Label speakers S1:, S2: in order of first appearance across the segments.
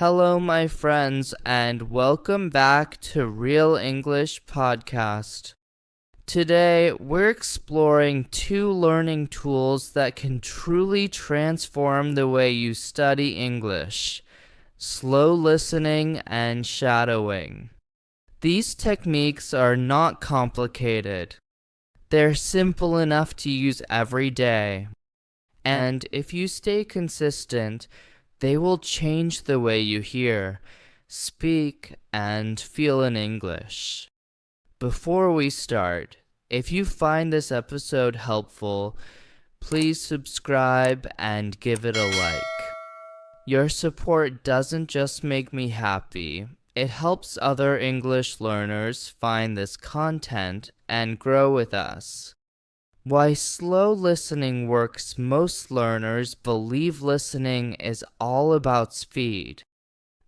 S1: Hello, my friends, and welcome back to Real English Podcast. Today, we're exploring two learning tools that can truly transform the way you study English: slow listening and shadowing. These techniques are not complicated. They're simple enough to use every day. And if you stay consistent, they will change the way you hear, speak, and feel in English. Before we start, if you find this episode helpful, please subscribe and give it a like. Your support doesn't just make me happy, it helps other English learners find this content and grow with us. Why slow listening works: most learners believe listening is all about speed.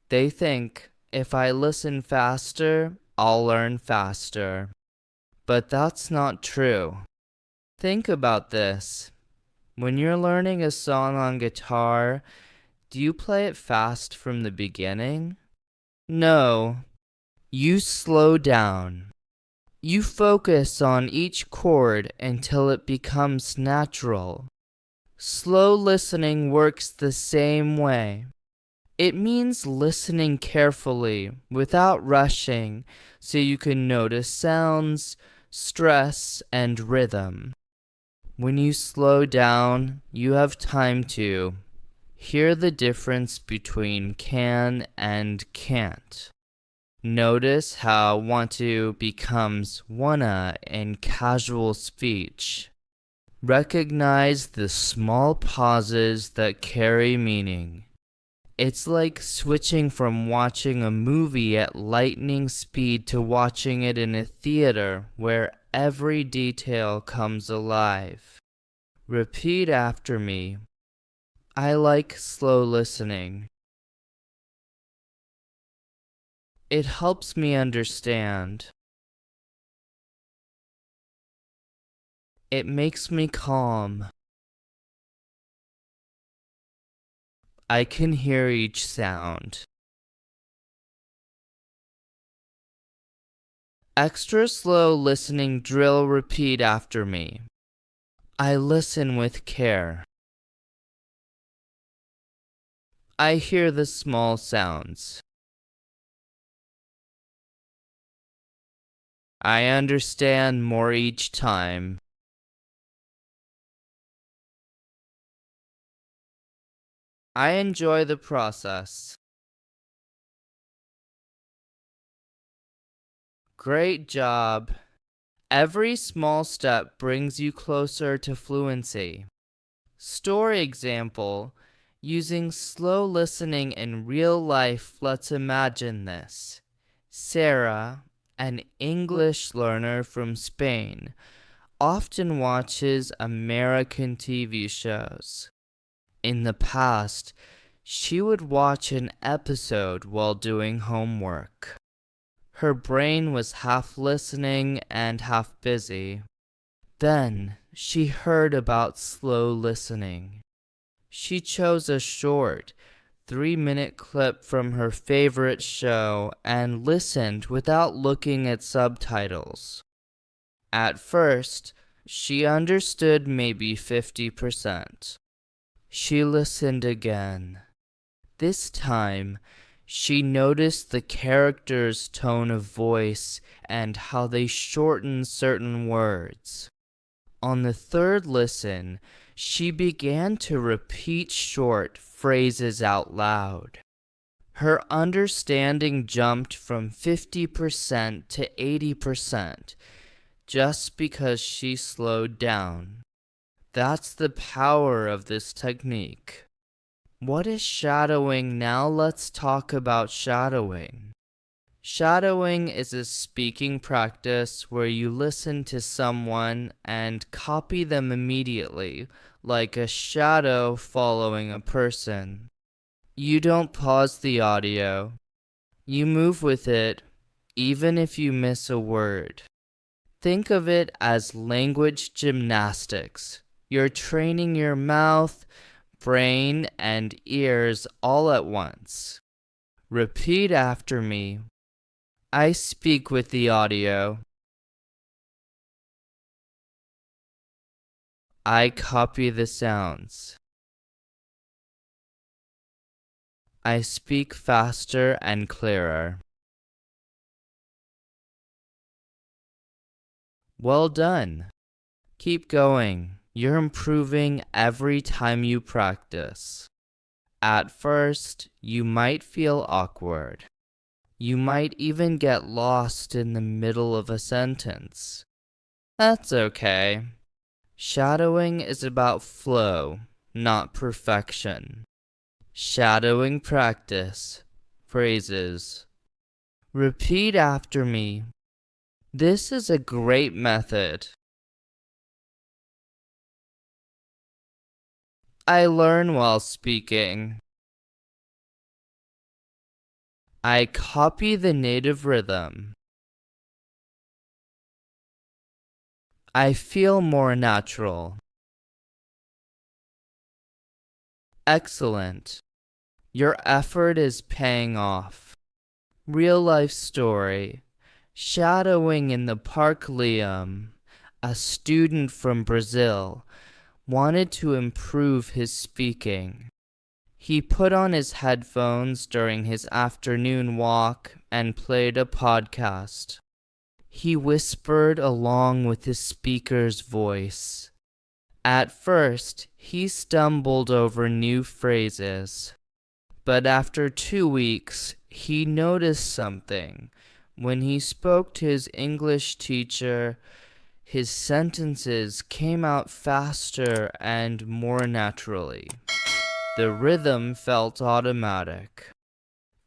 S1: They think, if I listen faster, I'll learn faster. But that's not true. Think about this. When you're learning a song on guitar, do you play it fast from the beginning? No. You slow down. You focus on each chord until it becomes natural. Slow listening works the same way. It means listening carefully, without rushing, so you can notice sounds, stress, and rhythm. When you slow down, you have time to hear the difference between can and can't. Notice how want to becomes wanna in casual speech. Recognize the small pauses that carry meaning. It's like switching from watching a movie at lightning speed to watching it in a theater where every detail comes alive. Repeat after me. I like slow listening. It helps me understand. It makes me calm. I can hear each sound. Extra slow listening drill. Repeat after me. I listen with care. I hear the small sounds. I understand more each time. I enjoy the process. Great job. Every small step brings you closer to fluency. Story example: using slow listening in real life. Let's imagine this. Sarah, an English learner from Spain, often watches American TV shows. In the past, she would watch an episode while doing homework. Her brain was half listening and half busy. Then she heard about slow listening. She chose a short, 3-minute clip from her favorite show and listened without looking at subtitles. At first, she understood maybe 50%. She listened again. This time, she noticed the characters' tone of voice and how they shorten certain words. On the third listen, she began to repeat short phrases out loud. Her understanding jumped from 50% to 80% just because she slowed down. That's the power of this technique. What is shadowing? Now let's talk about shadowing. Shadowing is a speaking practice where you listen to someone and copy them immediately, like a shadow following a person. You don't pause the audio. You move with it, even if you miss a word. Think of it as language gymnastics. You're training your mouth, brain, and ears all at once. Repeat after me. I speak with the audio. I copy the sounds. I speak faster and clearer. Well done. Keep going. You're improving every time you practice. At first, you might feel awkward. You might even get lost in the middle of a sentence. That's okay. Shadowing is about flow, not perfection. Shadowing practice. Phrases. Repeat after me. This is a great method. I learn while speaking. I copy the native rhythm. I feel more natural. Excellent. Your effort is paying off. Real life story. Shadowing in the park. Liam, a student from Brazil, wanted to improve his speaking. He put on his headphones during his afternoon walk and played a podcast. He whispered along with the speaker's voice. At first, he stumbled over new phrases, but after 2 weeks, he noticed something. When he spoke to his English teacher, his sentences came out faster and more naturally. The rhythm felt automatic.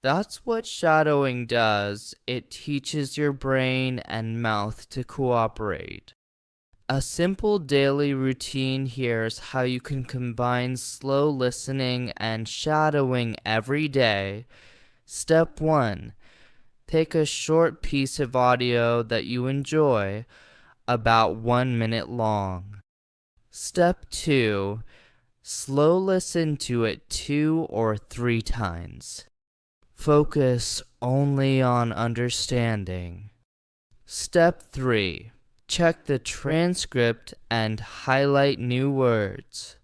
S1: That's what shadowing does. It teaches your brain and mouth to cooperate. A simple daily routine here is how you can combine slow listening and shadowing every day. Step 1. Take a short piece of audio that you enjoy, about 1 minute long. Step 2. Slow listen to it 2 or 3 times. Focus only on understanding. Step 3. Check the transcript and highlight new words.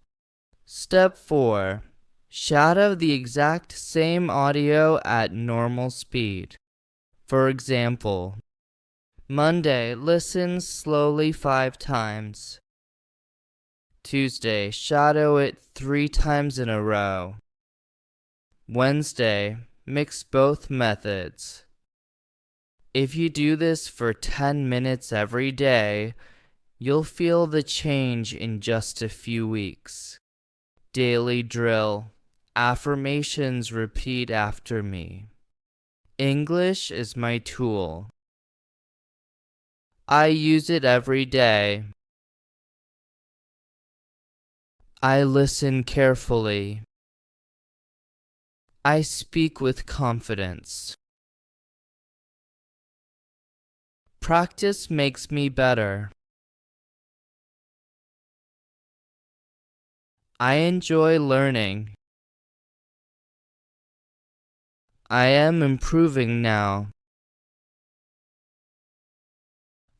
S1: Step 4. Shadow the exact same audio at normal speed. For example, Monday, listen slowly 5 times. Tuesday, shadow it 3 times in a row. Wednesday, mix both methods. If you do this for 10 minutes every day, you'll feel the change in just a few weeks. Daily drill. Affirmations repeat after me. English is my tool. I use it every day. I listen carefully. I speak with confidence. Practice makes me better. I enjoy learning. I am improving now.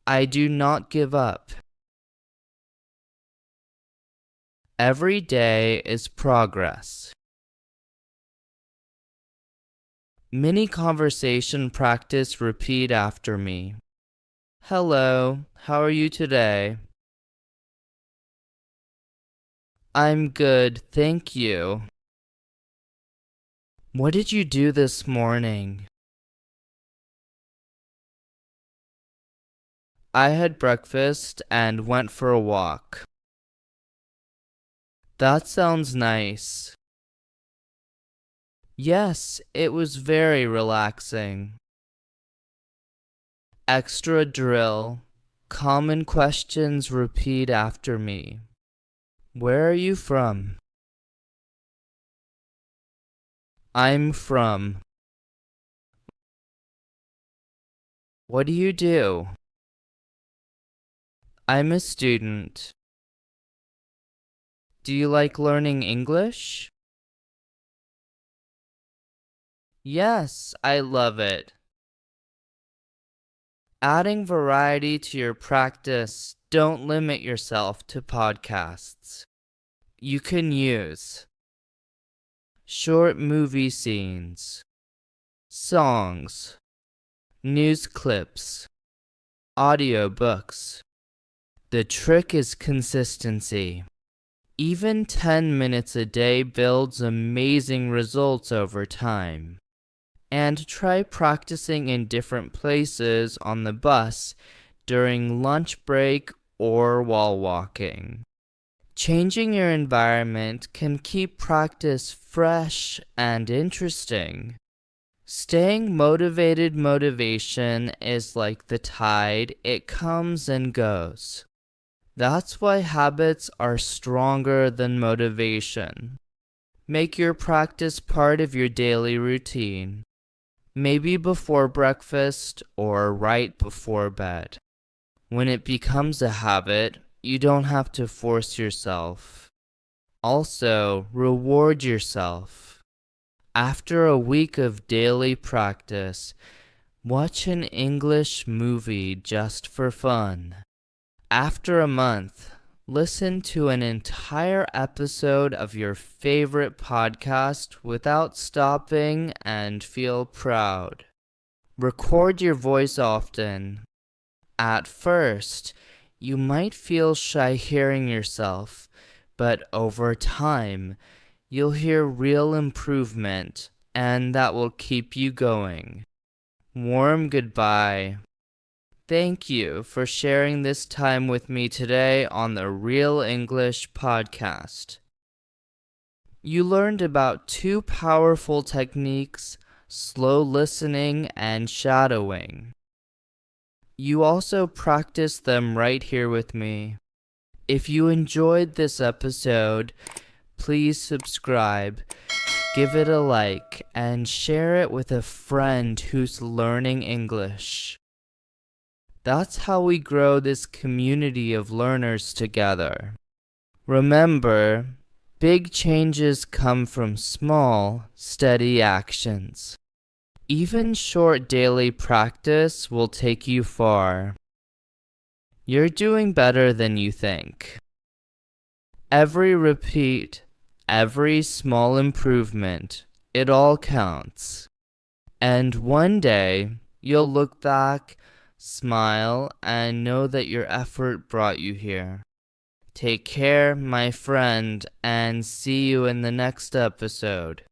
S1: I do not give up. Every day is progress. Mini conversation practice repeat after me. Hello, how are you today? I'm good, thank you. What did you do this morning? I had breakfast and went for a walk. That sounds nice. Yes, it was very relaxing. Extra drill. Common questions repeat after me. Where are you from? I'm from. What do you do? I'm a student. Do you like learning English? Yes, I love it. Adding variety to your practice, don't limit yourself to podcasts. You can use short movie scenes, songs, news clips, audiobooks. The trick is consistency. Even 10 minutes a day builds amazing results over time. And try practicing in different places on the bus during lunch break or while walking. Changing your environment can keep practice fresh and interesting. Staying motivation is like the tide, it comes and goes. That's why habits are stronger than motivation. Make your practice part of your daily routine. Maybe before breakfast or right before bed. When it becomes a habit, you don't have to force yourself. Also, reward yourself. After a week of daily practice, watch an English movie just for fun. After a month, listen to an entire episode of your favorite podcast without stopping and feel proud. Record your voice often. At first, you might feel shy hearing yourself, but over time, you'll hear real improvement, and that will keep you going. Warm goodbye. Thank you for sharing this time with me today on the Real English podcast. You learned about two powerful techniques, slow listening and shadowing. You also practiced them right here with me. If you enjoyed this episode, please subscribe, give it a like, and share it with a friend who's learning English. That's how we grow this community of learners together. Remember, big changes come from small, steady actions. Even short daily practice will take you far. You're doing better than you think. Every repeat, every small improvement, it all counts. And one day, you'll look back, smile, and know that your effort brought you here. Take care, my friend, and see you in the next episode.